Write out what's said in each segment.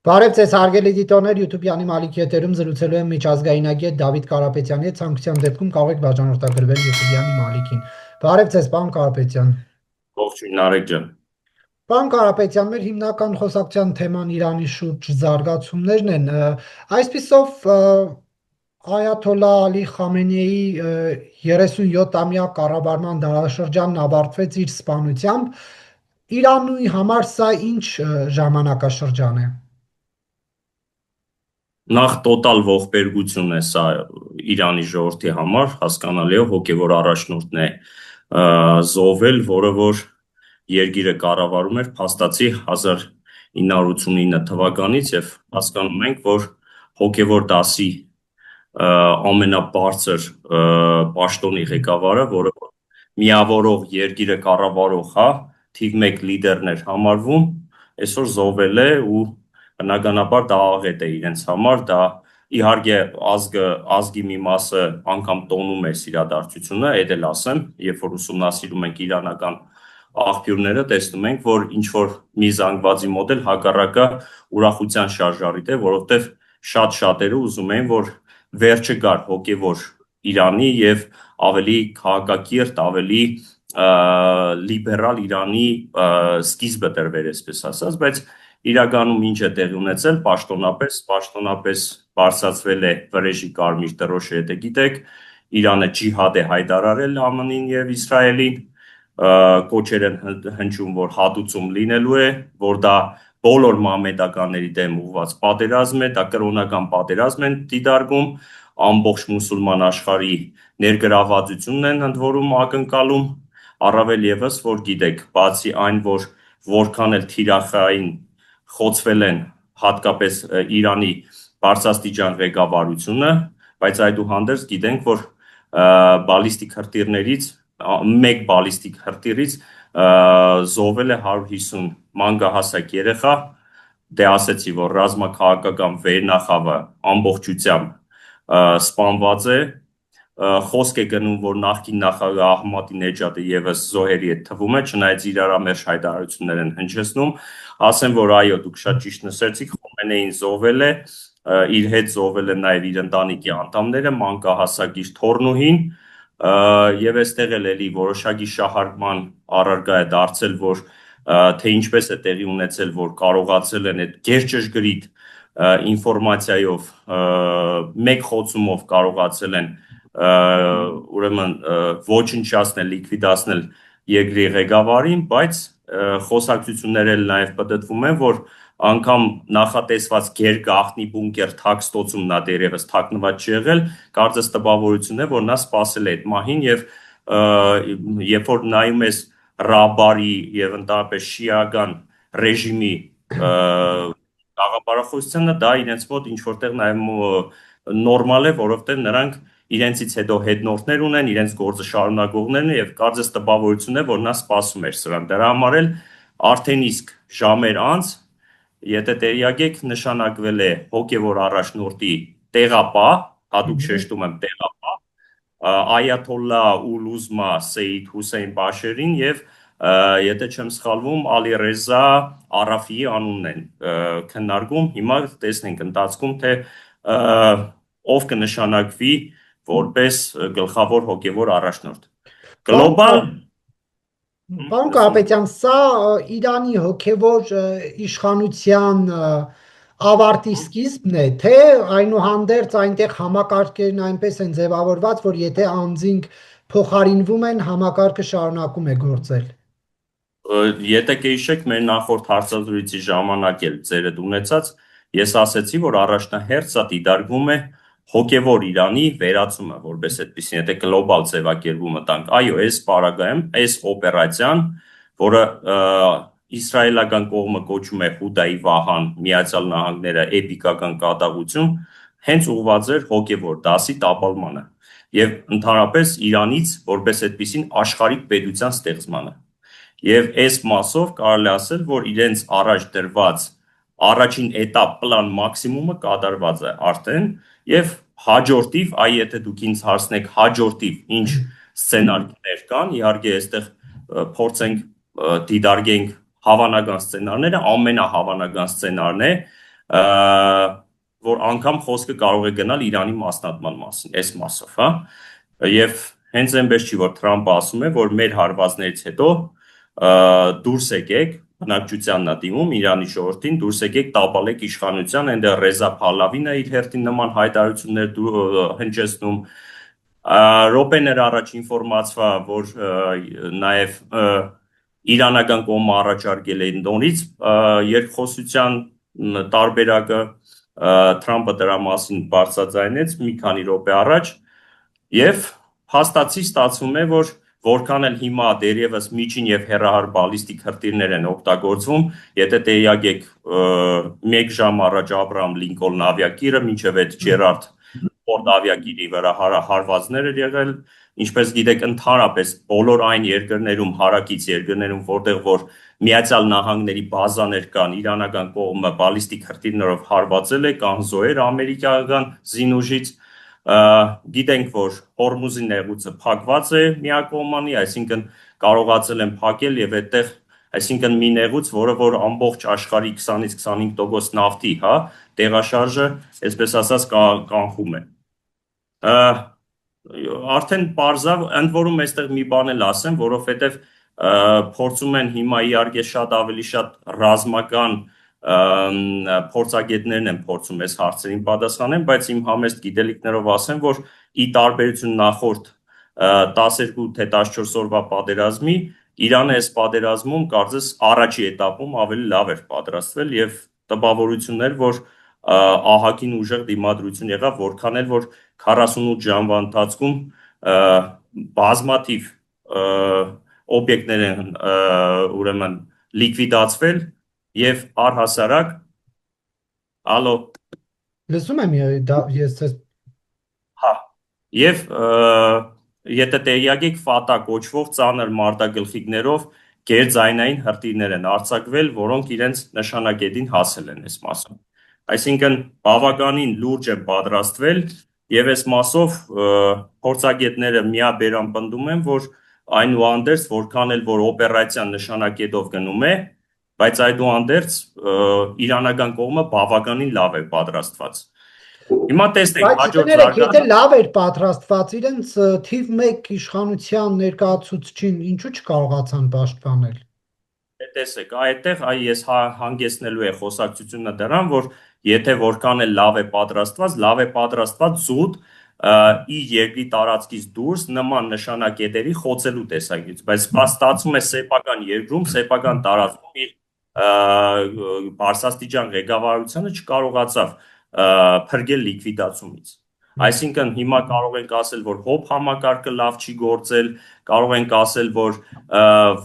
Բարև ձեզ հարգելի դիտողներ, YouTube-յանի Մալիքի եթերում զրուցելու եմ միջազգայնագետ Դավիթ Կարապետյանի հետ, ցանկության դեպքում կարող եք բաժանորդագրվել YouTube-յանի Մալիքին։ Բարև ձեզ, պարոն Կարապետյան։ Ողջույն Նարեկ ջան։ Պարոն Կարապետյան, մեր հիմնական խոսակցության թեման Իրանի շուրջ զարգացումներն են։ Այսպիսով Այաթոլլա Ալի Խամենեի 37-ամյա կառավարման դարաշրջանն ավարտվեց իր սպանությամբ։ Իրանի համար սա ինչ ժամանակաշրջան է։ Նախ տոտալ ողբերգություն է սա Իրանի ժողովրդի համար, հասկանալի է, հոգևոր առաջնորդն է զոհվել, որը որ երկիրը կառավարում էր փաստացի 1989 թվականից եւ հասկանում ենք, որ հոգևոր դասի ամենաբարձր պաշտոնի ղեկավարը, որը միավորող երկիրը կառավարող, հա, թիվ 1 լիդերն էր համարվում, այսօր զոհվել է ու բնականաբար դա աղետ է իրենց համար, դա իհարկե ազգի մի մասը անգամ տոնում է իրադարձությունը, այդ էլ ասեմ, երբ որ ուսումնասիրում ենք իրանական աղբյուրները, տեսնում ենք, որ ինչ որ մի զանգվածի մոտ էլ հակառակը ուրախության շարժառիթ է, որովհետև շատ-շատերը ուզում էին, որ վերջը գար հոգևոր Իրանի եւ ավելի քաղաքակիրթ, ավելի լիբերալ Իրանի սկիզբը տրվեր, այսպես ասած, բայց իրականում ինչ է տեղի ունեցել, պաշտոնապես բարձրացվել է Վրեժի կարմիր դրոշը, եթե գիտեք, Իրանը ջիհադ է հայտարարել ԱՄՆ-ին եւ Իսրայելին, կոչեր են հնչում, որ հատուցում լինելու է, որ դա բոլոր մամեդականների դեմ ուղղված պատերազմ է, դա կրոնական պատերազմ են դիտարկում, ամբողջ մուսուլման աշխարհի ներգրավվածությունն են ընդ որում ակնկալում, առավել եւս, որ գիտեք, բացի այն, որ որքան էլ թիրախային խոցվել են հատկապես Իրանի բարձրաստիճան ղեկավարությունը, բայց այդուհանդերձ գիտենք, որ բալիստիկ հրթիռներից մեկ բալիստիկ հրթիռից զոհվել է 150 մանկահասակ երեխա, դե ասեցի, որ ռազմաքաղաքական վերնախավը ամբողջությամբ սպանված է, խոսք է գնում, որ նախկին նախագահ Ահմադինեջադը եւս զոհերի հետ թվում է, չնայած իրարամերժ հայտարարություններ են հնչեցնում, ասեմ, որ այո, դուք շատ ճիշտ նշեցիք, Խոմենեին զոհվել է, իր հետ զոհվել են նաեւ իր ընտանիքի անդամները, մանկահասակ իր թոռնուհին, եւ այստեղ էլ էլի որոշակի շահարկման առարկա է դարձել, որ թե ինչպես է տեղի ունեցել, որ կարողացել են այդ գերճշգրիտ ինֆորմացիայով մեկ խոցումով կարողացել են ուրեմն ոչնչացնել, լիկվիդացնել երկրի ղեկավարին, բայց խոսակցություններ էլ նաև պատտվում են, որ անգամ նախատեսված գերգաղտնի բունկեր թաքստոցում նա դերևս թաքնված չի եղել, կարծես տպավորություն է, որ նա սпасել է այդ մահին եւ երբ որ նայում ես Ռաբարի եւ ընդհանրապես շիական ռեժիմի գաղափարախոսությանը, դա իրենց մոտ ինչ որտեղ նաեւ նորմալ է, որովհետեւ նրանք իրենցից հետո հետնորդներ ունեն, իրենց գործը շարունակողներն եւ կարծես տպավորություն է, որ նա սпасում էր սրան։ Դրա համար էլ արդեն իսկ ժամեր անց, եթե տեղյակ եք, նշանակվել է հոգևոր առաջնորդի տեղապահ, հատուկ շեշտում եմ տեղապահ, Այաթոլլա Ուլուզմա Սեյիդ Հուսեյն Բաշերին եւ եթե չեմ սխալվում, Ալի-Ռեզա Արաֆիի անունն են քննարկում։ Հիմա տեսնենք ընթացքում, թե ով կնշանակվի որպես գլխավոր հոգևոր առաջնորդ։ Գլոբալ Պարոն Կարապետյան, սա Իրանի հոգևոր իշխանության ավարտի սկիզբն է, թե այնուհանդերձ այնտեղ համակարգերն այնպես են ձևավորված, որ եթե անձինք փոխարինվում են, համակարգը շարունակում է գործել։ Եթե կհիշեք մեր նախորդ հարցազրույցի ժամանակ էլ ձերդ ունեցած, ես ասեցի, որ առաջնահերթ սա դիտարկվում է հոգևոր Իրանի վերացումը, որպես այդպեսին, եթե գլոբալ ձևակերպումը տանք, այո, այս պարագայում, այս օպերացիան, որը իսրայելական կողմը կոչում է Հուդայի Վահան, Միացյալ Նահանգները էպիկական կատաղություն, հենց ուղղված էր հոգևոր դասի տապալմանը եւ ընդհանրապես Իրանից որպես այդպեսին աշխարհիկ պետության ստեղծմանը։ Եվ այս մասով կարելի ասել, որ իրենց առաջ դրված առաջին էտապ պլան մաքսիմումը կատարված է արդեն եւ հաջորդիվ, այ եթե դուք ինձ հարցնեք հաջորդիվ ինչ սցենարներ կան, իհարկե այստեղ փորձենք դիտարկենք հավանական սցենարները, ամենահավանական սցենարն է որ անգամ խոսքը կարող է գնալ Իրանի մասնատման մասին, այս մասով, հա։ Եվ հենց այնպես չի, որ Թրամփը ասում է, որ մեր հարվածներից հետո դուրս եկեք, բնակչությանն է դիմում Իրանի ժողովրդին, դուրս եկեք տապալեք իշխանության, այնտեղ Ռեզա Փահլավին է իր հերթին նման հայտարարություններ հնչեցնում։ Րոպեներ առաջ ինֆորմացվա, որ նաև իրանական կողմը առաջարկել է նորից երկխոսության տարբերակը, Թրամփը դրա մասին բարձրաձայնեց մի քանի րոպե առաջ, եւ փաստացի ստացվում է, որ որքան էլ հիմա դերևս միջին եւ հեռահար բալիստիկ հրթիռներ են օգտագործվում, եթե տեղյակ եք 1 ժամ առաջ Աբրահամ Լինկոլն ավիակիրը, մինչև այդ Ջերարդ Ֆորդ ավիակիրի վրա հարվածներ էր եղել, ինչպես գիտեք, ընդհանրապես բոլոր այն երկրներում, հարակից երկրներում, որտեղ որ Միացյալ Նահանգների բազաներ կան, իրանական կողմը բալիստիկ հրթիռներով հարվածել է կամ զոհեր ամերիկական զինուժից, գիտենք, որ Հորմուզի նեղուցը փակված է միակողմանի, այսինքն կարողացել են փակել եւ այդտեղ, այսինքն մի նեղուց, որը որ ամբողջ աշխարհի 20-ից 25% նավթի, հա, տեղաշարժը, այսպես ասած, կանխում է։ Արդեն պարզա, ընդ որում այստեղ մի բան էլ ասեմ, որովհետեւ փորձում են հիմա իհարկե շատ ավելի շատ ռազմական փորձագետներն են փորձում այս հարցերին պատասխանեն, բայց իմ համեստ գիտելիքներով ասեմ, որ ի տարբերություն նախորդ 12 թե 14 օրվա պատերազմի, Իրանը այս պատերազմում կարծես առաջի էտապում ավելի լավ էր պատրաստվել եւ տպավորություններ, որ ահագին ուժեղ դիմադրություն եղավ, որքան էլ որ 48 ժամվա ընթացքում բազմաթիվ օբյեկտներ են ուրեմն լիկվիդացվել եւ առհասարակ ալո Լսում եմ ես հա եւ եթե տեղյակ եք Ֆատա կոչվող ծանր մարտագլխիկներով գերձայնային հրթիռներ են արձակվել, որոնք իրենց նշանակետին հասել են այս մասում։ Այսինքն բավականին լուրջ են պատրաստվել եւ այս մասով փորձագետները միաբերան պնդում են, որ այնուհանդերձ որքան էլ որ օպերացիան նշանակետով գնում է, բայց այդուհանդերձ իրանական կողմը բավականին լավ է պատրաստված։ Հիմա տեսնենք հաջորդ եթե լավ էր պատրաստված, իրենց թիվ 1 իշխանության ներկայացուցչին ինչու չկարողացան պաշտպանել։ Տեսեք, այդտեղ ես հանգեցնելու է խոսակցությունը դրան, որ եթե որքան էլ լավ է պատրաստված զուտ իր երկրի տարածքից դուրս նման նշանակետերի խոցելու տեսակետից, բայց ստացվում է սեփական երկրում, սեփական տարածքում իր բարձրաստիճան ղեկավարությունը չկարողացավ փրկել լիկվիդացումից։ Այսինքն հիմա կարող ենք ասել, որ հոբ համակարգը լավ չի գործել, կարող ենք ասել, որ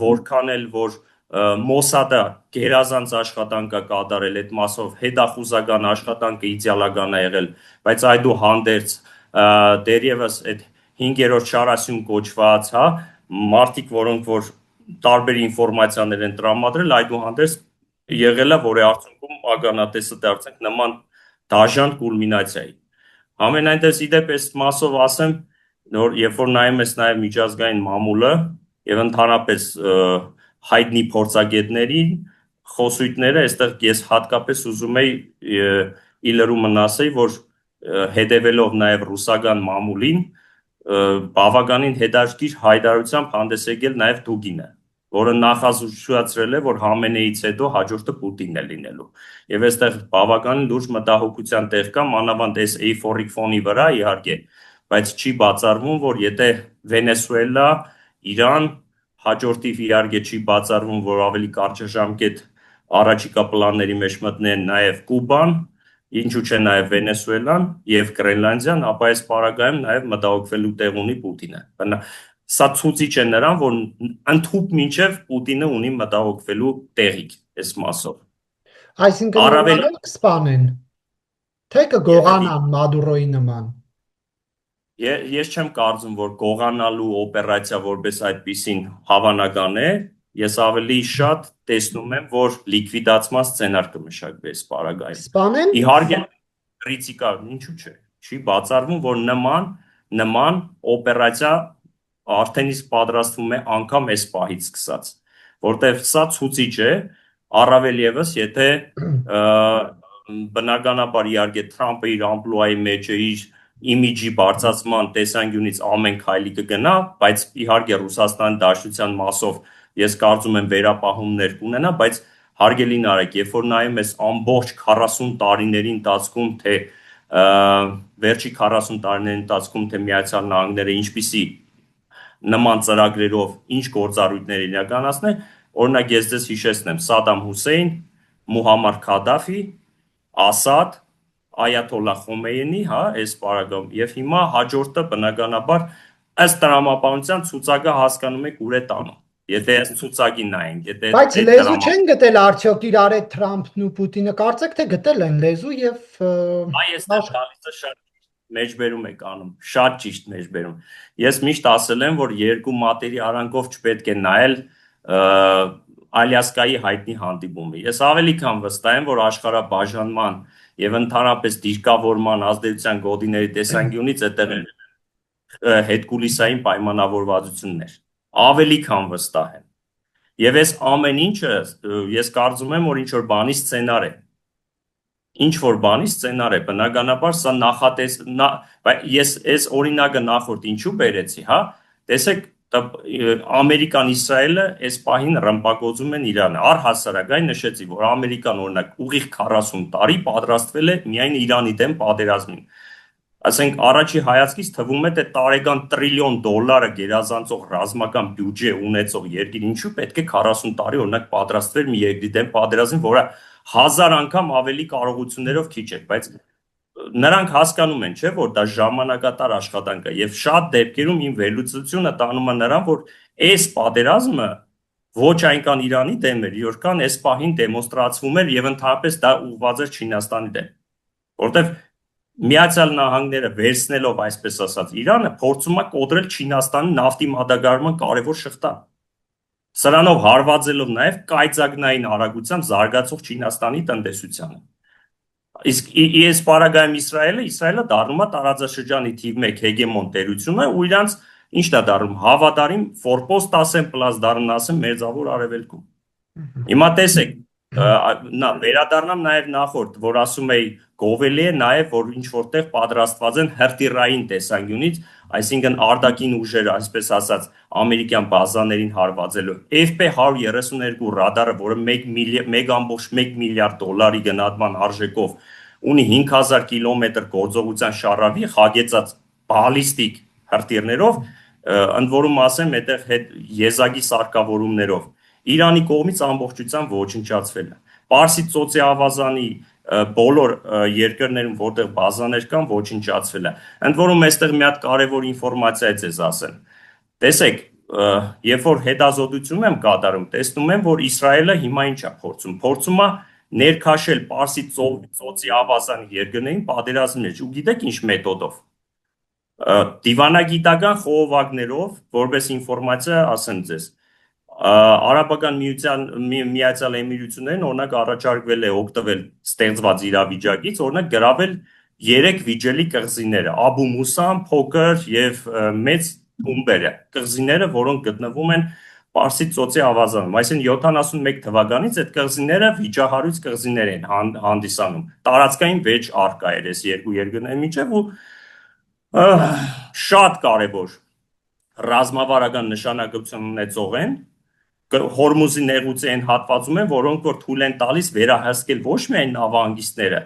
որքան էլ որ Մոսադը գերազանց աշխատանք է կատարել այդ մասով, հետախուզական աշխատանքը իդեալական է եղել, բայց այդուհանդերձ դերևս այդ 5-րդ շարասյուն կոչված, հա, մարդիկ, որոնք որ տարբեր ինֆորմացիաներ են տրամադրել, այդուհանդերձ եղել է, որի արդյունքում ականատեսը դարձանք նման դաժան կուլմինացիայի։ Ամենայնտես իդեպ այս մասով ասեմ, որ երբ որ նայում ես նաև միջազգային մամուլը եւ ընդհանրապես հայտնի փորձագետների խոսույթները, այստեղ ես հատկապես ուզում եի իլրումն ասեի, որ հետևելով նաև ռուսական մամուլին, բավականին հետաքրքիր հայտարարությամբ հանդես եկել նաև Դուգինը, որը նախազգուշացրել է, որ Համենեից հետո հաջորդը Պուտինն է լինելու։ Եվ այստեղ բավականին լուրջ մտահոգության տեղ կա, մանավանդ այս էյֆորիկ ֆոնի վրա, իհարկե, բայց չի բացառվում, որ եթե Վենեսուելա, Իրան, հաջորդիվ իհարկե չի բացառվում, որ ավելի կարճաժամկետ առաջիկա պլանների մեջ մտնեն նաև Կուբան, ինչու՞ չէ նաև Վենեսուելան եւ Գրենլանդիան, ապա այս պարագայում նաև մտահոգվելու տեղ ունի Պուտինը։ Սա ցույց է նրան, որ ընդհուպ մինչև Պուտինը ունի մտահոգվելու տեղիք այս մասով։ Այսինքն առավել կսպանեն, թե կգողանան Մադուրոյի նման։ Ես չեմ կարծում, որ գողանալու օպերացիա որպես այդպիսին հավանական է, ես ավելի շատ տեսնում եմ, որ լիկվիդացման սցենար կմշակվի այս պարագայում։ Սպանեն։ Իհարկե քրիտիկա, ինչու՞ չէ։ Չի բացառվում, որ նման օպերացիա արդեն իսկ պատրաստվում է անգամ այս պահից սկսած, որտեղ սա ցուցիչ է, առավել եւս եթե բնականաբար իհարկե Թրամփը իր ամպլուայի մեջ է, իր իմիջի բարձրացման տեսանկյունից ամեն քայլի կգնա, բայց իհարկե Ռուսաստանի Դաշնության մասով ես կարծում եմ վերապահումներ կունենա, բայց հարգելի Նարեկ, երբ որ նայում ես ամբողջ 40 տարիների ընթացքում, թե վերջի 40 տարիների ընթացքում, թե Միացյալ Նահանգները ինչպիսի նման ծրագրերով ինչ գործառույթներ իրականացնել, օրինակ ես ձեզ հիշեցնեմ Սադամ Հուսեյն, Մուհամմար Քադաֆի, Ասադ, Այաթոլլահ Խոմեյնի, հա, այս պարագայում, եւ հիմա հաջորդը բնականաբար ըստ տրամաբանության ցուցակը հասկանում եք ուր է տանում։ Եթե այս ցուցակին նայենք, եթե Բայց լեզու չեն գտել արդյոք իրար հետ Թրամփն ու Պուտինը, կարծեք թե գտել են լեզու եւ այս տալիսը շատ մեջբերում եք անում, շատ ճիշտ մեջբերում։ Ես միշտ ասել եմ, որ երկու մատերի արանքով չպետք է նայել Ալյասկայի հայտնի հանդիպումը։ Ես ավելի քան վստահ եմ, որ աշխարհաբաժանման եւ ընդհանրապես դիրքավորման ազդեցության գոտիների տեսանկյունից այդտեղ հետկուլիսային պայմանավորվածություններ։ Ավելի քան վստահ եմ։ Եվ այս ամեն ինչը ես կարծում եմ, որ ինչ որ բանի սցենար է։ Ինչ որ բանի սցենար է, բնականաբար սա ես այս օրինակը նախորդ ինչու բերեցի, հա, տեսեք, Ամերիկան Իսրայելը այս պահին ռմբակոծում են Իրանը, առհասարակ այն նշեցի, որ Ամերիկան օրինակ ուղիղ 40 տարի պատրաստվել է միայն Իրանի դեմ պատերազմին, ասենք առաջի հայացքից թվում է, թե տարեկան $1 տրիլիոն գերազանցող ռազմական բյուջե ունեցող երկիր ինչու պետք է 40 տարի օրինակ պատրաստվեր մի երկրի դեմ պատերազմին, որը 1000 անգամ ավելի կարողություններով քիչ է, բայց նրանք հասկանում են, չէ, որ դա ժամանակատար աշխատանք է եւ շատ դեպքերում իմ վերլուծությունը տանում է նրան, որ այս պատերազմը ոչ այնքան Իրանի դեմ էր, որքան այս պահին դեմոնստրացվում էր եւ ընդհանրապես դա ուղղված էր Չինաստանի դեմ, որտեվ Միացյալ Նահանգները վերցնելով այսպես ասած Իրանը փորձում է կոտրել Չինաստանի նավթի մատակարարման կարևոր շղթան։ Սրանով հարվածելով նաեւ կայծակնային արագությամբ զարգացող Չինաստանի տնտեսությանը։ Իսկ այս պարագայում Իսրայելը դառնում է տարածաշրջանի թիվ 1 հեգեմոն տերությունը ու իրանց ինչն է դառնում հավատարիմ ֆորպոստ ասեմ պլաս դառնան ասեմ մերձավոր արևելքում։ Հիմա տեսեք, վերադառնամ նաև նախորդ, որ ասում էի գովելի է նաև, որ ինչ որտեղ պատրաստված են հրթիռային տեսանկյունից, այսինքն արտաքին ուժերը, այսպես ասած, ամերիկյան բազաներին հարվածելու։ FP-132 ռադարը, որը 1.1 միլիարդ դոլարի գնահատման արժեքով ունի 5000 կիլոմետր գործողության շարավի, հագեցած բալիստիկ հրթիռներով, ընդ որում ասեմ, այդտեղ եզակի սարքավորումներով Իրանի կողմից ամբողջությամբ ոչնչացվել է։ Պարսից ծոցի ավազանի բոլոր երկրներում, որտեղ բազաներ կան, ոչնչացվել է։ Ընդ որում այստեղ մի հատ կարևոր ինֆորմացիա է ձեզ ասեմ։ Տեսեք, երբ որ հետազոտություն եմ կատարում, տեսնում եմ, որ Իսրայելը հիմա ինչ է փորձում։ Փորձում է ներքաշել Պարսից ծոցի ավազանի երկրներին պատերազմի մեջ։ Ու գիտեք ինչ մեթոդով։ Դիվանագիտական խողովակներով, որպես ինֆորմացիա ասեմ ձեզ, Արաբական Միացյալ Էմիրություններին օրինակ առաջարկվել է օգտվել ստեղծված իրավիճակից, օրինակ գրավել 3 վիճելի կղզիները՝ Աբու Մուսան, փոքր եւ մեծ Թումբերը, կղզիները, որոնք գտնվում են Պարսից ծոցի ավազանում, այսինքն 71 թվականից այդ կղզիները վիճահարույց կղզիներ են հանդիսանում։ Տարածքային վեճ արկա էր այս երկու երկրների միջև ու շատ կարևոր ռազմավարական նշանակություն ունեցող են Հորմուզի նեղուցի այն հատվածում են, որոնք որ թույլ են տալիս վերահսկել ոչ միայն նավահանգիստները,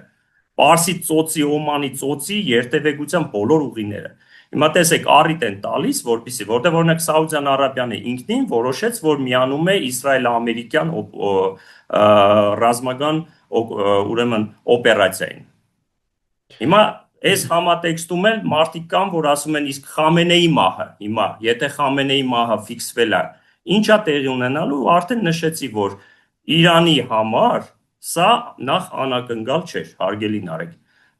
Պարսից ծոցի, Օմանի ծոցի երթևեկության բոլոր ուղիները։ Հիմա տեսեք, առիթ են տալիս, որտեղ օրինակ Սաուդյան Արաբիանը ինքնին որոշեց, որ միանում է Իսրայել-ամերիկյան ռազմական ուրեմն օպերացիային։ Հիմա այս համատեքստում էլ մարդիկ կան, որ ասում են իսկ Խամենեի մահը, հիմա եթե Խամենեի մահը ֆիքսվել է, ինչա տեղի ունենալու, արդեն նշեցի, որ Իրանի համար սա նախ անակնկալ չէր, հարգելի Նարեկ։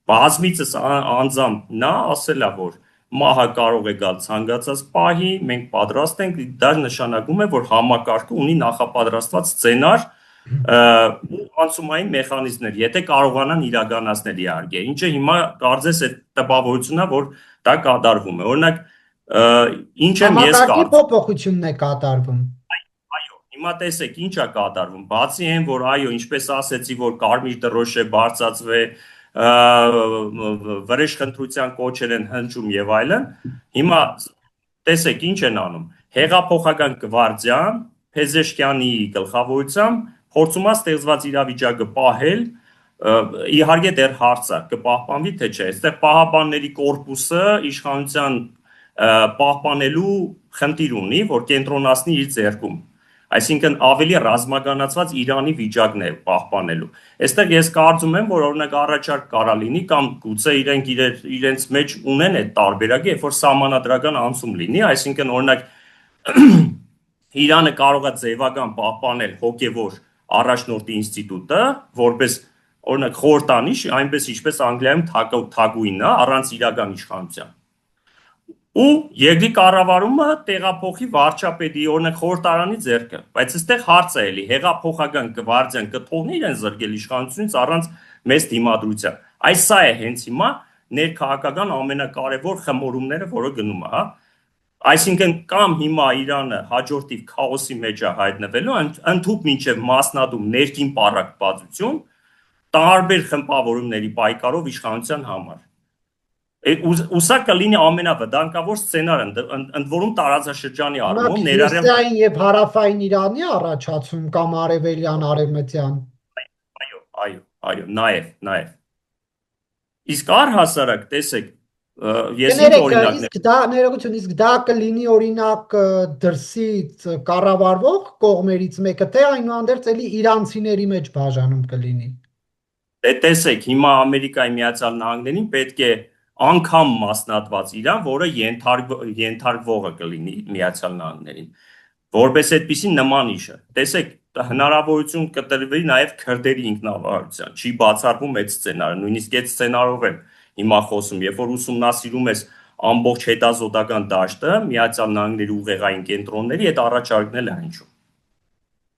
Բազմիցս անձամբ նա ասել է, որ մահը կարող է գալ ցանկացած պահի, մենք պատրաստ ենք, դա նշանակում է, որ համակարգը ունի նախապատրաստված սցենար ու անցումային մեխանիզմներ, եթե կարողանան իրականացնել իհարկե, ինչը հիմա կարծես է տպավորությունն է, որ դա կատարվում է։ Օրինակ, ինչ եմ ես համակարգի փոփոխությունն է կատարվում։ Այո, Հիմա տեսեք ինչ է կատարվում, բացի այն, որ այո, ինչպես ասեցի, որ կարմիր դրոշ է բարձրացվե, վրեժխնդրության կոչեր են հնչում եւ այլն, հիմա տեսեք ինչ են անում, հեղափոխական գվարդիան Փեզեշքյանի գլխավորությամբ փորձում է ստեղծված իրավիճակը պահել, իհարկե դեռ հարց է, կպահպանվի թե չէ, այստեղ պահապանների կորպուսը իշխանության պահպանելու խնդիր ունի, որ կենտրոնացնի իր ձեռքում, այսինքն ավելի ռազմականացված Իրանի վիճակն է պահպանելու, այստեղ ես կարծում եմ, որ օրինակ առաջարկ կարա լինի կամ գուցե իրենք իրենց մեջ ունեն այդ տարբերակը, երբ որ սահմանադրական անցում լինի, այսինքն օրինակ Իրանը կարող է ձևական պահպանել հոգևոր առաջնորդի ինստիտուտը, որպես օրինակ խորհրդանիշ, այնպես ինչպես Անգլիայում թագուհինն է, առանց իրական իշխանության։ Ու երկրի կառավարումը տեղափոխի վարչապետի, օրինակ խորհրդարանի ձեռքը, բայց այստեղ հարցը էլի հեղափոխական գվարդիան կթողնի իրեն զրկել իշխանությունից առանց մեծ դիմադրության։ Այս սա է հենց հիմա ներքաղաքական ամենակարևոր խմորումները, որը գնում է, հա։ Այսինքն կամ հիմա Իրանը հաջորդիվ քաոսի մեջ է հայտնվելու, ընդհուպ մինչև մասնադում ներքին պառակտվածություն, տարբեր խմբավորումների պայքարով իշխանության համար։ Ու սա կլինի ամենավտանգավոր սցենարը, ընդ որում տարածաշրջանի առումով ներառյալ Հյուսիսային եւ հարավային Իրանի առաջացում կամ արևելյան, արևմտյան։ Այո, նաեւ։ Իսկ առհասարակ, տեսեք, ես ինչ Կներեք, օրինակներ իսկ դա ներողություն, իսկ դա կլինի օրինակ դրսից կառավարվող կողմերից մեկը, թե այնուհանդերձ էլի իրանցիների մեջ բաժանում կլինի։ Տեսեք, հիմա Ամերիկայի Միացյալ Նահանգներին պետք է անգամ մասնատված Իրան, որը ենթարկվողը կլինի Միացյալ Նահանգներին, որպես այդպիսի նման իշը։ Տեսեք, հնարավորություն կտրվի նաև քրդերի ինքնավարության, չի բացառվում այդ սցենարը, նույնիսկ այդ սցենարով եմ հիմա խոսում, երբ որ ուսումնասիրում ես ամբողջ հետազոտական դաշտը, Միացյալ Նահանգների ուղեղային կենտրոնների այդ առաջարկն էլ է հնչում։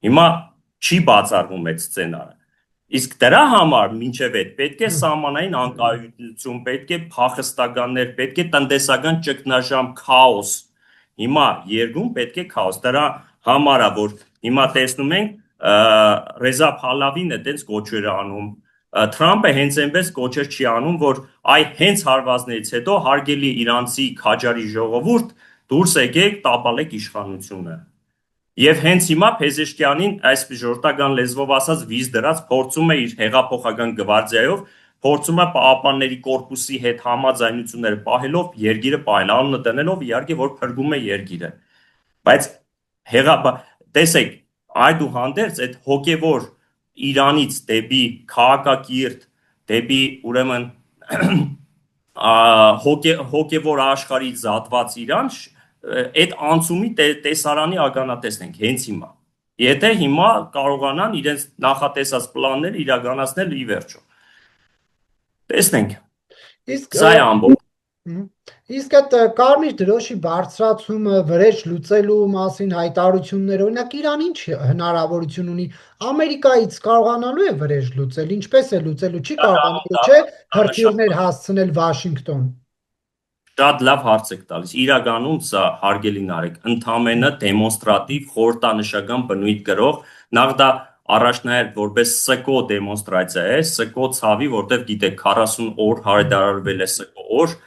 Հիմա չի բացառվում այդ սցենարը։ Իսկ դրա համար մինչև այդ պետք է սահմանային անկայունություն, պետք է փախստականներ, պետք է տնտեսական ճգնաժամ, քաոս։ Հիմա երկրում պետք է քաոս։ Դրա համար է, որ հիմա տեսնում ենք Ռեզա Փալավին այդպես կոչեր է անում, Թրամփը հենց այնպես կոչեր չի անում, որ այ հենց հարվածներից հետո հարգելի իրանցի քաջարի ժողովուրդ դուրս եկեք, տապալեք իշխանությունը։ Եվ հենց հիմա Փեզեշքյանին, այս ժողովրդական լեզվով ասած, վիզ դրած փորձում է իր հեղափոխական գվարդիայով, փորձում է պահապանների կորպուսի հետ համաձայնությունները պահելով երկիրը պահել, անունը դնելով իհարկե, որ փրկում է երկիրը։ Բայց տեսեք, այդուհանդերձ այդ հոգևոր Իրանից դեպի քաղաքակիրթ, դեպի ուրեմն հոգևոր աշխարհից զատված Իրան, այդ անցումի տեսարանի ականատեսն ենք հենց հիմա։ Եթե հիմա կարողանան իրենց նախատեսած պլանները իրականացնել ի վերջո։ Տեսնենք։ Սա է ամբողջ։ Իսկ այդ կարմիր դրոշի բարձրացումը վրեժ լուծելու մասին հայտարարությունները, օրինակ Իրան ինչ հնարավորություն ունի Ամերիկայից կարողանալու է վրեժ լուծել, ինչպես է լուծելու, չի կարողանալու, չէ, հրթիռներ հասցնել Վաշինգտոն։ Շատ լավ հարց եք տալիս։ Իրականում սա հարգելի Նարեկ, ընդամենը դեմոնստրատիվ խորհրդանշական բնույթ կրող, նախ դա առաջնահերթ որպես սկո դեմոնստրացիա է, սկո ցավի, որտեղ գիտեք 40 օր հայտարարվել է սկո օր,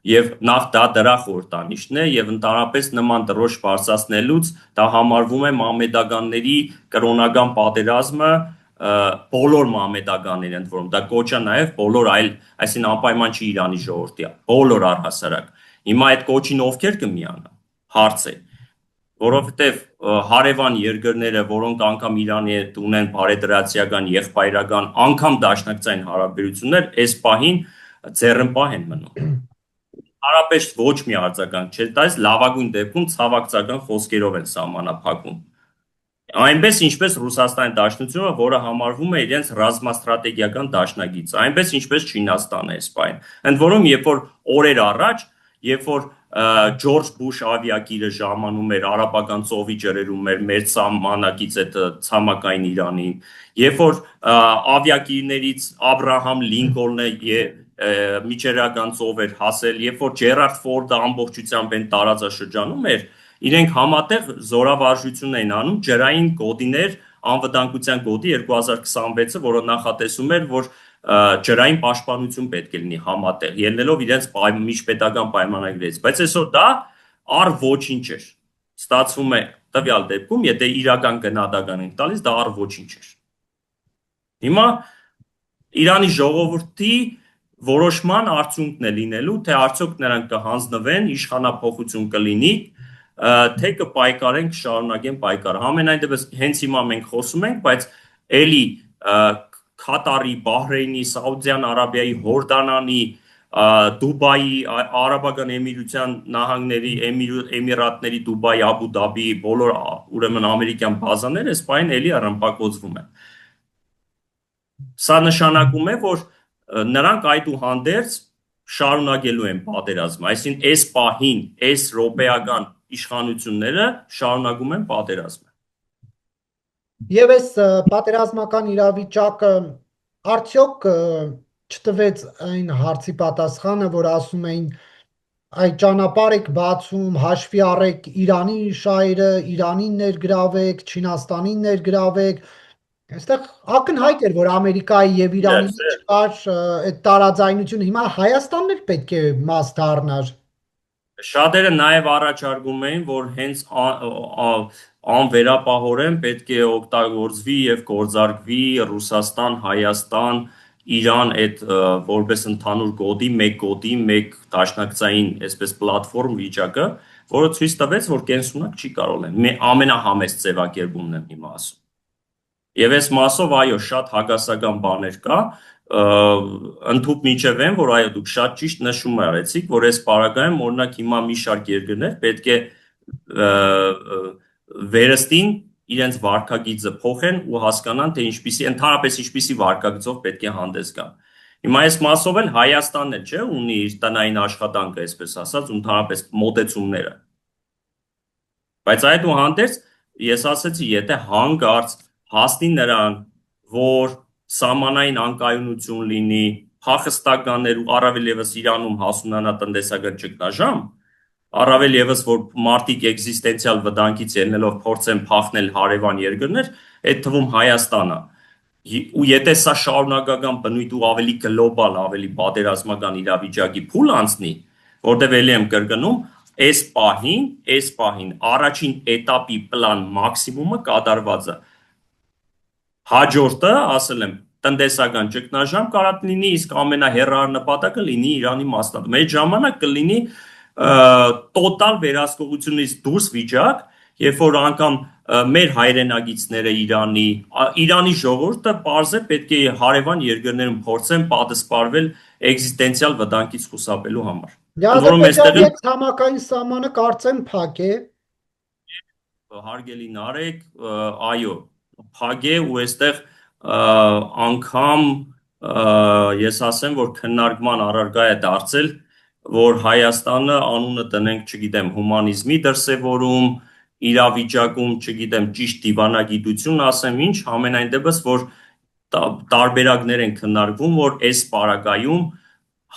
եւ նախ դա դրա խորհրդանիշն է եւ ընդհանրապես նման դրոշ բարձրացնելուց դա համարվում է մամեդականների կրոնական պատերազմը, բոլոր մամեդականների ընդ որում դա կոչա նաև բոլոր այլ, այսինքն անպայման չի Իրանի ժողովրդի, բոլոր առհասարակ։ Հիմա այդ կոչին ովքեր կմիանան, հարց է, որովհետև հարևան երկրները, որոնք անգամ Իրանի հետ ունեն բարեդրացիական, եղբայրական, անգամ դաշնակցային հարաբերություններ, այս պահին ձեռնպահ են մնում։ Հարաբերջ ոչ մի արձագանք չէ տալիս, լավագույն դեպքում ցավակցական խոսքերով են սահմանափակում։ Այնպես ինչպես Ռուսաստանի Դաշնությունը, որը համարվում է իրենց ռազմաստրատեգիական դաշնակիցը, այնպես ինչպես Չինաստանը այս պահին։ Ընդ որում, երբ որ օրեր առաջ, երբ որ Ջորջ Բուշ ավիակիրը ժամանում էր Արաբական ծովի ջրերում մեր սահմանակից այդ ցամաքային Իրանին, երբ որ ավիակիրներից Աբրահամ Լինկոլնը միջերական ծով էր հասել, երբ որ Ջերարդ Ֆորդը ամբողջությամբ այն տարածաշրջանում էր, իրենք համատեղ զորավարժություն էին անում ջրային գոտիներ անվտանգության գոտի 2026-ը, որը նախատեսում էր, որ ջրային պաշտպանություն պետք է լինի համատեղ, ելնելով իրենց միջպետական պայմանագրերից, բայց այսօր դա առ ոչինչ էր։ Ստացվում է տվյալ դեպքում, եթե իրական գնահատական ենք տալիս, դա առ ոչինչ էր։ Հիմա Իրանի ժողովրդի որոշման արդյունքն է լինելու, թե արդյոք նրանք կհանձնվեն, իշխանափոխություն կլինի, թե կպայքարեն, կշարունակեն պայքարը։ Համենայն դեպս հենց հիմա մենք խոսում ենք, բայց էլի Քատարի, Բահրեյնի, Սաուդյան Արաբիայի, Հորդանանի, Դուբայի, Արաբական Էմիրության Նահանգների, Էմիրատների, Դուբայի, Աբու Դաբի, բոլոր ուրեմն ամերիկյան բազաները այս պահին էլի ռմբակոծվում են։ Սա նշանակում է, որ նրանք այդուհանդերձ շարունակելու են պատերազմը, այսինքն այս պահին, այս րոպեական իշխանությունները շարունակում են պատերազմը։ Եվ այս պատերազմական իրավիճակը արդյոք չտվեց այն հարցի պատասխանը, որ ասում էին այդ ճանապարհ եք բացում, հաշվի առեք Իրանի շահերը, Իրանին ներգրավեք, Չինաստանին ներգրավեք։ Այստեղ ակնհայտ էր, որ Ամերիկայի եւ Իրանի մեջ կար այդ տարաձայնությունը, հիմա Հայաստանն էլ պետք է մաս դառնար։ Շատերը նաև առաջարկում էին, որ հենց անվերապահորեն պետք է օգտագործվի եւ գործարկվի Ռուսաստան, Հայաստան, Իրան այդ որպես ընդհանուր գոտի, մեկ գոտի, մեկ դաշնակցային, այսպես պլատֆորմ վիճակը, որը ցույց տվեց, որ կենսունակ չի կարող լինել։ Ամենահամեստ ձևակերպումն եմ հիմա ասում։ Եվ այս մասով այո, շատ հակասական բաներ կա, ընդհուպ միջև են, որ այո, դուք շատ ճիշտ նշում արեցիք, որ այս պարագայում օրինակ հիմա մի շարք երկրներ պետք է վերստին իրենց վարքագիծը փոխեն ու հասկանան, թե ընդհանրապես ինչպիսի վարքագծով պետք է հանդես գան։ Հիմա այս մասով էլ Հայաստանն է, չէ, ունի իր տնային աշխատանքը, այսպես ասած, ընդհանրապես մոտեցումները։ Բայց այդուհանդերձ ես ասացի, եթե հանկարծ հասնի նրան, որ սահմանային անկայունություն լինի, փախստականներ ու առավել եւս Իրանում հասունանա տնտեսական ճգնաժամ, առավել եւս որ մարդիկ էգզիստենցիալ վտանգից ելնելով փորձեն փախնել հարևան երկրներ, այդ թվում Հայաստանը։ Ու եթե սա շարունակական բնույթ ու ավելի գլոբալ, ավելի պատերազմական իրավիճակի փուլ անցնի, որտեղ ելի եմ կրկնում, այս պահին առաջին էտապի պլան մաքսիմումը կատարված է։ Հաջորդը, ասել եմ, տնտեսական ճգնաժամ կարա լինի, իսկ ամենահեռահար նպատակը լինի Իրանի մասնատում։ Այդ ժամանակ կլինի տոտալ վերահսկողությունից դուրս վիճակ, երբ որ անգամ մեր հայրենագիցները Իրանի ժողովուրդը պարզ է պետք է հարևան երկրներում փորձեն պատասպարվել էգզիստենցիալ վտանգից խուսափելու համար։ Ադրբեջանի հետ համակային սահմանը կարծեմ փակ է։ Հարգելի Նարեկ, այո, փակ է ու այստեղ անգամ ես ասեմ, որ քննարկման առարկա է դարձել, որ Հայաստանը անունը տնենք, չգիտեմ, հումանիզմի դրսևորում, իրավիճակում, չգիտեմ, ճիշտ դիվանագիտություն ասեմ ինչ, ամենայն դեպս, որ տարբերակներ են քննարկվում, որ այս պարագայում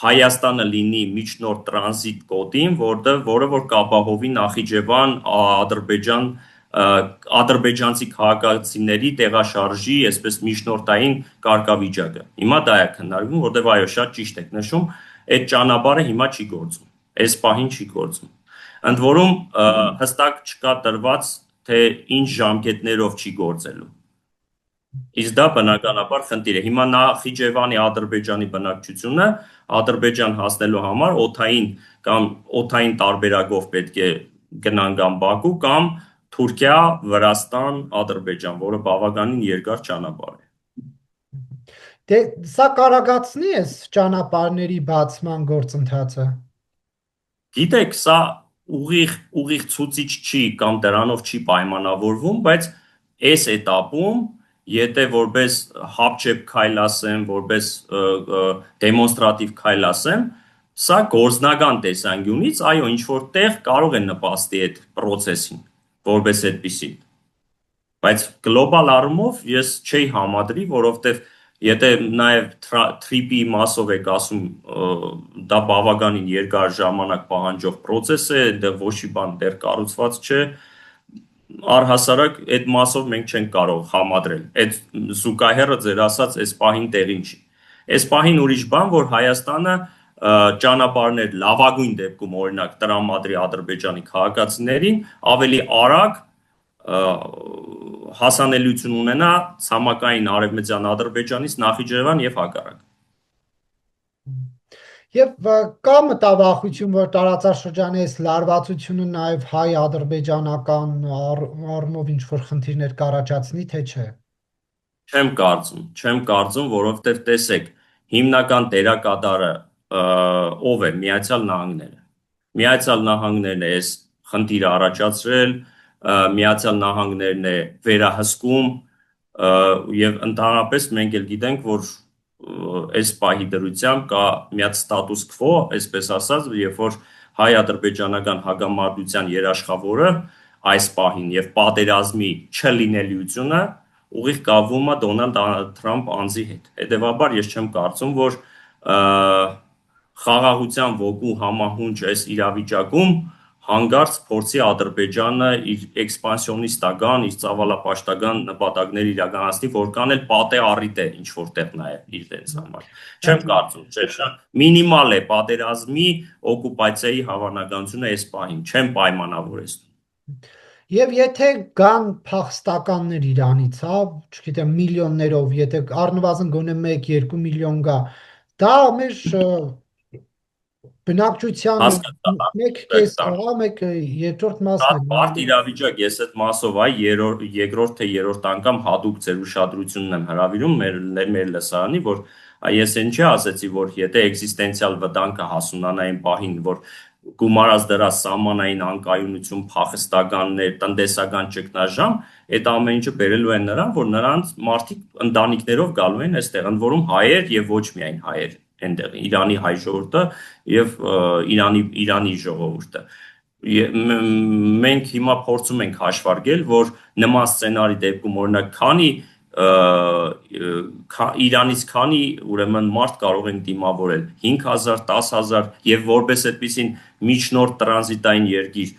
Հայաստանը լինի միջնորդ տրանզիտ կոտին, որը որ կապահովի Նախիջևան, Ադրբեջան, ադրբեջանցի քաղաքացիների տեղաշարժի, այսպես միջնորդային կարգավիճակը։ Հիմա դա է քննարկվում, որտեղ այո, շատ ճիշտ եք նշում, այդ ճանապարհը հիմա չի գործում, այս պահին չի գործում։ Ընդ որում հստակ չկա տրված, թե ինչ ժամկետներով չի գործելու։ Իսկ դա բնականաբար խնդիր է։ Հիմա Նախիջևանի Ադրբեջանի բնակչությունը Ադրբեջան հասնելու համար օդային տարբերակով պետք է գնան կամ Բաքու կամ Թուրքիա, Վրաստան, Ադրբեջան, որը բավականին երկար ճանապարհ է։ Դե սա կարագացնի է ճանապարհների բացման գործընթացը։ Գիտեք, սա ուղիղ ցուցիչ չի կամ դրանով չի պայմանավորվում, բայց այս էտապում եթե որպես հապճեպ քայլ ասեմ, որպես դեմոնստրատիվ քայլ ասեմ, սա գործնական տեսանկյունից, այո, ինչ որ տեղ կարող է նպաստի այդ process-ին, որպես այդպիսի։ Բայց գլոբալ առումով ես չէի համադրի, որովհետև Եթե նաև թրիպի մասով եք ասում, դա բավականին երկար ժամանակ պահանջող process է, այնտեղ ոչ մի բան դեռ կառուցված չէ, առհասարակ այդ մասով մենք չենք կարող համադրել։ Այդ զուգահեռը ձեր ասած այս պահին տեղին չի։ Այս պահին ուրիշ բան, որ Հայաստանը ճանապարհներ լավագույն դեպքում օրինակ տրամադրի Ադրբեջանի քաղաքացիներին ավելի արագ հասանելիություն ունենա ցամաքային արևմտյան Ադրբեջանից Նախիջևան եւ հակառակ։ Եվ կա մտավախություն, որ տարածաշրջանի այս լարվածությունը նաև հայ-ադրբեջանական առումով ինչ-որ խնդիրներ կառաջացնի, թե չէ։ Չեմ կարծում, որովհետև տեսեք, հիմնական դերակատարը ով է, Միացյալ Նահանգները։ Միացյալ Նահանգներն է այս խնդիրը առաջացրել, Միացյալ Նահանգներն է վերահսկում եւ ընդհանրապես մենք էլ գիտենք, որ այս պահի դրությամբ կա մի հատ ստատուս քվո, այսպես ասած, երբ որ հայ-ադրբեջանական հագամարտության երաշխավորը այս պահին եւ պատերազմի չլինելիությունը ուղիղ կապվում է Դոնալդ Թրամփ անձի հետ։ Հետևաբար ես չեմ կարծում, որ խաղաղության ոգու համահունչ այս իրավիճակում հանկարծ փորձի Ադրբեջանը իր էքսպանսիոնիստական, իր ծավալապաշտական նպատակներ իրականացնի, որքան էլ պատե առիթ է ինչ որտեղ նաև իրենց համար։ Չեմ կարծում, չէ, մինիմալ է պատերազմի օկուպացիայի հավանականությունը այս պահին, չեմ պայմանավորեցնում։ Եվ եթե կան փախստականներ Իրանից, հա, չգիտեմ, միլիոններով, եթե առնվազն գոնե 1-2 միլիոն գա, դա մեր բնակչության Հասկացա, մեկ կես հա, մեկ երկրորդ մասն է։ բարդ իրավիճակ, ես այդ մասով երկրորդ թե երրորդ անգամ հատուկ ձեր ուշադրությունն եմ հրավիրում մեր լսարանի, որ ես ինչի ասեցի, որ եթե էկզիստենցիալ վտանգը հասունանային պահին, որ գումարած դրա սահմանային անկայունություն, փախստականներ, տնտեսական ճգնաժամ, այդ ամեն ինչը բերելու են նրան, որ նրանց մարդիկ ընտանիքներով գալու են այստեղ, ընդ որում հայեր եւ ոչ միայն հայեր այնտեղ Իրանի հայ ժողովուրդը եւ Իրանի ժողովուրդը։ Մենք հիմա փորձում ենք հաշվարկել, որ նման սցենարի դեպքում օրինակ Իրանից քանի ուրեմն մարդ կարող են դիմավորել 5000, 10000 եւ որպես այդպեսին միջնորդ տրանզիտային երկիր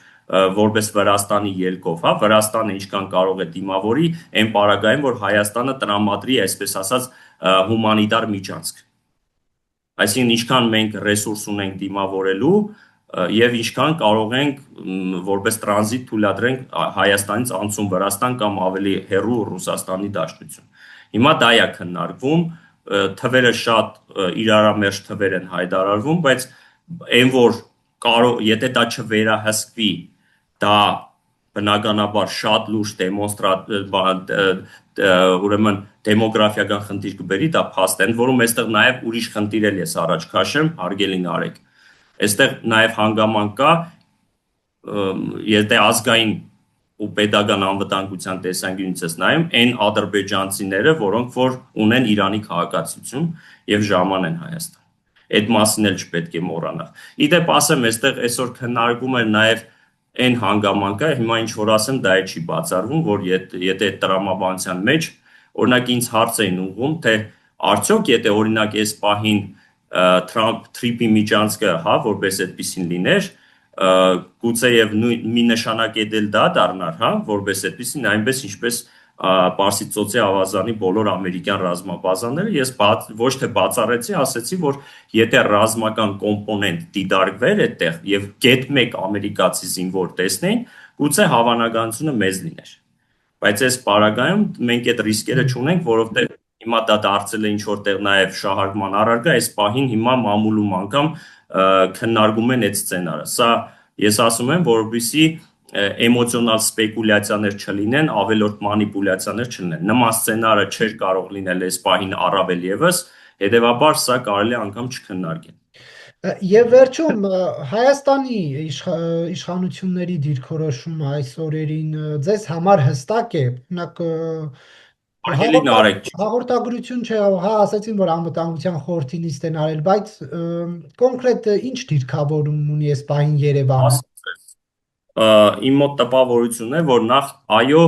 որպես Վրաստանի ելքով, հա, Վրաստանը ինչքան կարող է դիմավորի այն պարագայում, որ Հայաստանը տրամադրի, այսպես ասած, հումանիտար միջանցք։ Այսինքն ինչքան մենք ռեսուրս ունենք դիմավորելու եւ ինչքան կարող ենք որպես տրանզիտ թույլատրենք Հայաստանից անցում Վրաստան կամ ավելի հեռու Ռուսաստանի դաշտություն։ Հիմա դա է քննարկվում, թվերը շատ իրարամերժ թվեր են հայտարարվում, բայց այն որ կարող, եթե դա չվերահսկվի, դա բնականաբար շատ լուրջ ուրեմն դեմոգրաֆիական խնդիր կբերի, դա փաստ է, որում այստեղ նաև ուրիշ խնդիր էլ ես առաջ քաշեմ, հարգելի Նարեկ։ Այստեղ նաև հանգամանք կա, եթե ազգային ու պետական անվտանգության տեսանկյունից ես նայում, այն ադրբեջանցիները, որոնք որ ունեն Իրանի քաղաքացիություն եւ ժաման են Հայաստան։ Այդ մասին էլ չպետք է մոռանալ։ Իդեպ ասեմ, այստեղ այսօր քննարկում են նաև այն հանգամանքը, հիմա ինչ որ ասեմ, դա է չի բացառվում, որ եթե այդ տրամաբանության մեջ օրինակ ինձ հարց էին ուղղում, թե արդյոք եթե օրինակ այս պահին Թրամփ թրիպի միջանցքը, հա, որպես այդպեսին լիներ, գուցե եւ մի նշանակետ էլ դա դառնար, հա, որպես այդպեսին, այնպես ինչպես Պարսից ծոցի ավազանի բոլոր ամերիկյան ռազմաբազաները, ես ոչ թե բացառեցի, ասեցի, որ եթե ռազմական կոմպոնենտ դիտարկվեր այդտեղ եւ գետ 1 ամերիկացի զինվոր տեսնեին, գուցե հավանականությունը մեծ լիներ։ Բայց այս պարագայում մենք այդ ռիսկերը չունենք, որովհետեւ հիմա դա դարձել է ինչ որտեղ նաև շահարկման առարկա, այս պահին հիմա մամուլում անգամ քննարկում են այդ սցենարը։ Սա ես ասում եմ, որովհետեւ էմոցիոնալ սպեկուլյացիաներ չլինեն, ավելորդ մանիպուլյացիաներ չլինեն։ Նման սցենարը չէր կարող լինել այս պահին առավել եւս, հետեւաբար սա կարելի անգամ չքննարկել։ Եվ վերջում Հայաստանի իշխանությունների դիրքորոշումը այս օրերին ձեզ համար հստակ է, օրինակ հաղորդագրություն չէ, հա, ասացին, որ անվտանգության խորհրդի նիստ են արել, բայց կոնկրետ ինչ դիրքավորում ունի այս պահին Երևանը։ Իմ մոտ տպավորությունն է, որ նախ այո,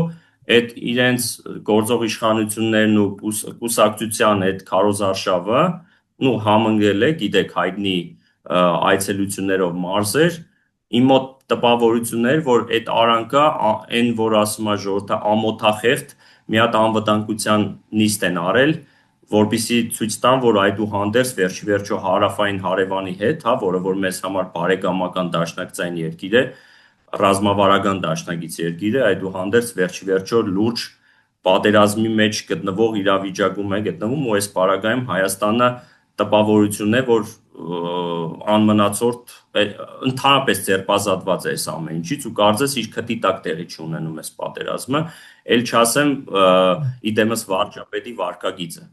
այդ իրենց գործող իշխանություններն ու կուսակցության այդ քարոզարշավը համընկել է, գիտեք, հայտնի այցելություններով մարզեր, իմ մոտ տպավորությունն էր, որ այդ արանքը այն, որ ասում է ժողովուրդը ամոթախեղդ մի հատ անվտանգության նիստ են արել, որպեսզի ցույց տան, որ այդուհանդերձ վերջիվերջո հարավային հարևանի հետ, որը որ մեզ համար բարեկամական դաշնակցային երկիր է, ռազմավարական դաշնակից երկիր է, այդուհանդերձ վերջիվերջո լուրջ պատերազմի մեջ գտնվող իրավիճակում է գտնվում ու այս պարագայում Հայաստանը տպավորությունն է, որ անմնացորդ ընդհանրապես ձերբազատված է այս ամեն ինչից ու կարծես իր քթի տակ տեղի չունենում այս պատերազմը, ել չասեմ իդեմս վարչապետի վարկագիծը։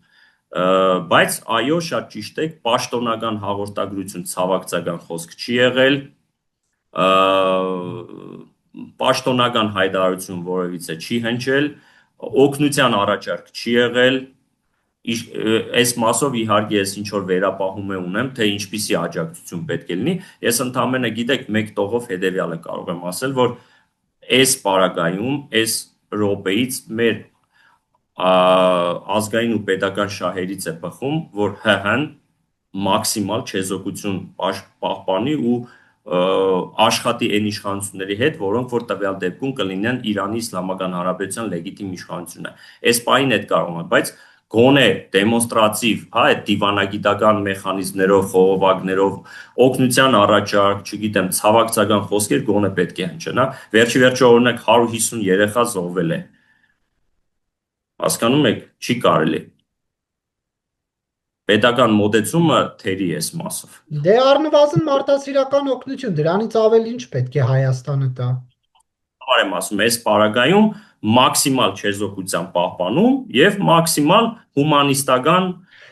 Բայց այո, շատ ճիշտ եք, պաշտոնական հաղորդագրություն ցավակցական խոսք չի եղել, պաշտոնական հայտարարություն որևիցե չի հնչել, օգնության առաջարկ չի եղել, այս մասով իհարկե ես ինչ որ վերապահում ունեմ, թե ինչպիսի աջակցություն պետք է լինի, ես ընդամենը գիտեք մեկ տողով հետևյալը կարող եմ ասել, որ այս պարագայում, այս րոպեից մեր ազգային ու պետական շահերից է բխում, որ ՀՀ-ն մաքսիմալ չեզոքություն պահպանի ու աշխատի այն իշխանությունների հետ, որոնք որ տվյալ դեպքում կլինեն Իրանի Իսլամական Հանրապետության լեգիտիմ իշխանությունը։ Այս պահին այդ կարող է, բայց գոնե դեմոնստրատիվ, այդ դիվանագիտական մեխանիզմներով, խողովակներով, օգնության առաջարկ, չգիտեմ, ցավակցական խոսքեր գոնե պետք է հնչեն, վերջի վերջո օրինակ 150 երեխա զոհվել է։ Հասկանում եք, չի կարելի։ Պետական մոտեցումը թերի է այս մասով։ Դե առնվազն մարդասիրական օգնություն, դրանից ավելի ինչ պետք է Հայաստանը տա։ Համար եմ ասում, այս պարագայում մաքսիմալ չեզոքության պահպանում եւ մաքսիմալ հումանիստական,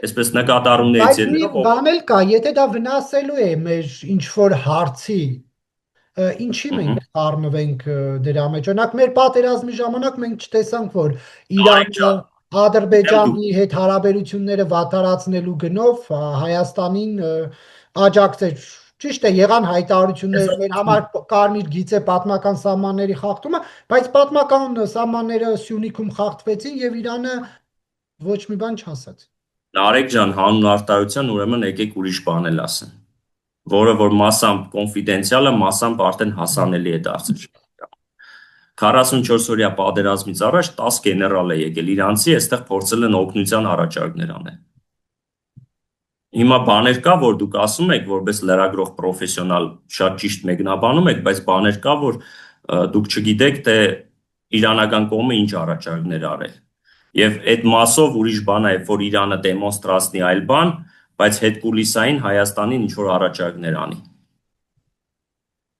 այսպես նկատառումներից ելնելով։ Բայց մի բան էլ կա, եթե դա վնասելու է մեր ինչ որ հարցի, ինչի մենք խառնվենք դրա մեջ։ Օրինակ մեր պատերազմի ժամանակ մենք չտեսանք, որ Իրանը Ադրբեջանի հետ հարաբերությունները վատարացնելու գնով Հայաստանին աջակցեց։ Ճիշտ է, եղան հայտարարություններ, մեր համար կարմիր գիծ է պատմական սահմանների խախտումը, բայց պատմական սահմանները Սյունիքում խախտվեցին եւ Իրանը ոչ մի բան չասաց։ Նարեկ ջան, հանուն արտահայտության ուրեմն եկեք ուրիշ բան էլ ասեն, որը որ մասամբ կոնֆիդենցիալ է, մասամբ արդեն հասանելի է դարձել։ 44 օրյա պատերազմից առաջ 10 գեներալ է եկել իրանցի, այստեղ փորձել են օգնության առաջարկներ անել։ Հիմա բաներ կա, որ դուք ասում եք, որպես լրագրող պրոֆեսիոնալ շատ ճիշտ մեկնաբանում եք, բայց բաներ կա, որ դուք չգիտեք, թե իրանական կողմը ինչ առաջարկներ արել։ Եվ այդ մասով ուրիշ բան է, որ Իրանը դեմոնստրացնի այլ բան, բայց հետ կուլիսային Հայաստանին ինչ որ առաջարկներ անի։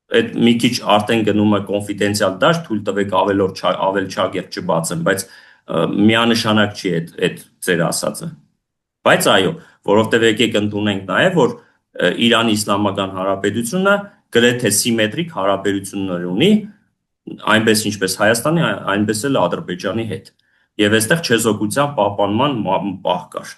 Այդ մի քիչ արդեն գնում է կոնֆիդենցիալ դաշտ, թույլ տվեք ավել չագերտ չբացեմ, բայց միանշանակ չի այդ ձեր ասածը։ Բայց այո, որովհետև եկեք ընդունենք նաև, որ Իրանի Իսլամական Հանրապետությունը գրեթե սիմետրիկ հարաբերություններ ունի, այնպես ինչպես Հայաստանի, այնպես էլ Ադրբեջանի հետ։ Եվ այստեղ չեզոքության պահպանման պահ կար։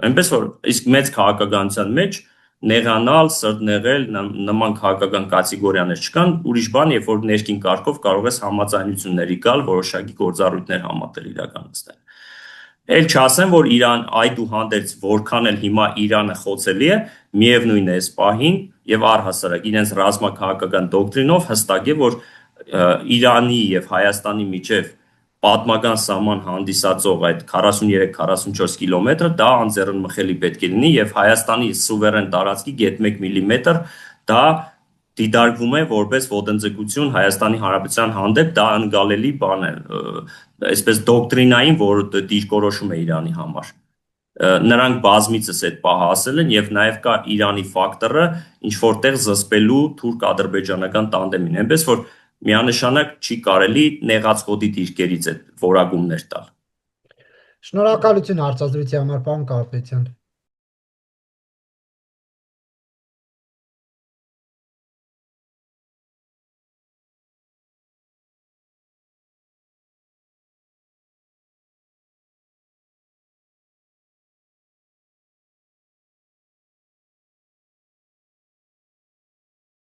Այնպես որ իսկ մեծ քաղաքականության մեջ նեղանալ, սրտնեղել, նման քաղաքական կատեգորիաներ չկան, ուրիշ բան, երբ որ ներքին կարգով կարող ես համաձայնությունների գալ, որոշակի գործառույթներ համատեղ իրականացնել։ Էլ չասեմ, որ Իրան այդուհանդերձ որքան էլ հիմա Իրանը խոցելի է, միևնույն է այս պահին եւ առհասարակ իրենց ռազմաքաղաքական դոկտրինով հստակ է, որ Իրանի եւ Հայաստանի միջև պատմական սահման հանդիսացող այդ 43-44 կիլոմետրը դա անձեռնմխելի պետք է լինի եւ Հայաստանի սուվերեն տարածքի գետ 1 միլիմետր դա դիտարկվում է որպես ոտնձգություն Հայաստանի Հանրապետության հանդեպ, դա անկալելի բան է, այսպես դոկտրինային, որ դիրքորոշում է Իրանի համար։ Նրանք բազմիցս այդ պահը ասել են եւ նաեւ կա Իրանի ֆակտորը ինչ որտեղ զսպելու թուրք-ադրբեջանական տանդեմին, այնպես որ միանշանակ չի կարելի նեղած խոտի դիրքերից այդ որակումներ տալ։ Շնորհակալություն հարցազրույցի համար, պարոն Կարապետյան։